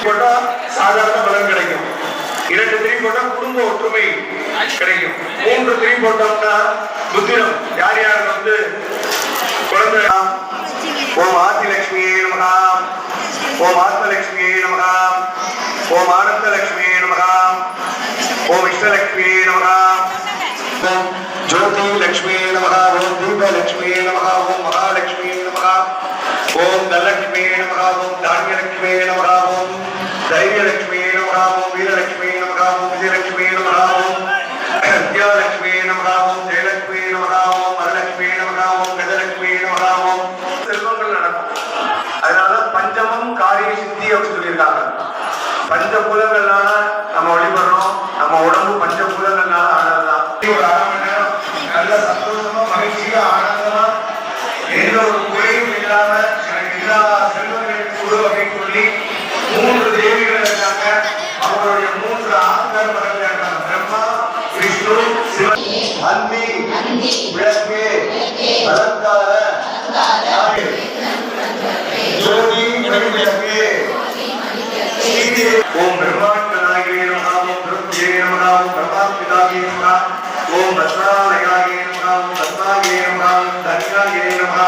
போட்டா சாதாரண பலன் கிடைக்கும். 2 திரி போட்டா குடும்ப ஒற்றுமை கிடைக்கும். 3 திரி போட்டோம்னா புத்திரம் யார் யாருக்கு வந்து குழந்தை. ஓம் ஆதிலட்சுமியே நமஹ, ஓம் ஆத்மலட்சுமியே நமஹ, ஓம் ஆனந்தலட்சுமியே நமஹ, ஓம் இஷ்டலட்சுமியே நமஹ, ஓம் ஜோதி லட்சுமியே நமஹ, ஓம் தீபலட்சுமியே நமஹ, ஓம் மகாலட்சுமியே நமஹ, ஓம் தனலட்சுமியே நமஹ, ஓம் தானியலட்சுமியே நமஹ, ஓம் தைரியலட்சுமியே நமஹ, ஓம் வீரலட்சுமியே நமஹ, ஓம் விஜயலட்சுமியே நமஹ, ஓம் வித்யாலட்சுமியே நமஹ, ஓம் ஜெயலட்சுமியே நமஹ, ஓம் வரலட்சுமியே நமஹ, ஓம் கஜலட்சுமியே நமஹ, ஓம் செல்வங்கள் நடக்கும். அதனால பஞ்சமம் காரிய சித்தி அப்படின்னு சொல்லியிருக்காங்க. பஞ்சபூதங்கள்னால நம்ம வழிபடுறோம். நம்ம உடம்பு பஞ்சபூதங்கள்னால ஆனதுதான். ஒரு 1/2 மணி நேரம் நல்ல சந்தோஷமா மகிழ்ச்சியா ஆனந்தமா எந்த ஒரு குறையும் இல்லாம எனக்கு எல்லா செல்வங்களையும் கொடு அப்படின்னு சொல்லி 3 தேவிகள் இருக்காங்க. அவங்களுடைய 3 ஆத்மர் மகள்கள் இருக்காங்க. பிரம்மா, விஷ்ணு, சிவன். அந்தி விளக்கு அலங்கார ஜோதி மணிவிளக்கு. ஓம் பிரம்மாண்டனாயே நமஹ, ஓம் பிரம்மஜே நமஹ, ஓம் பிரம்மாபிதாயே நமஹ, ஓம் பத்ராலயாயே நமஹ, ஓம் பத்மாயே நமஹ, ஓம் தனியாயே நமஹ,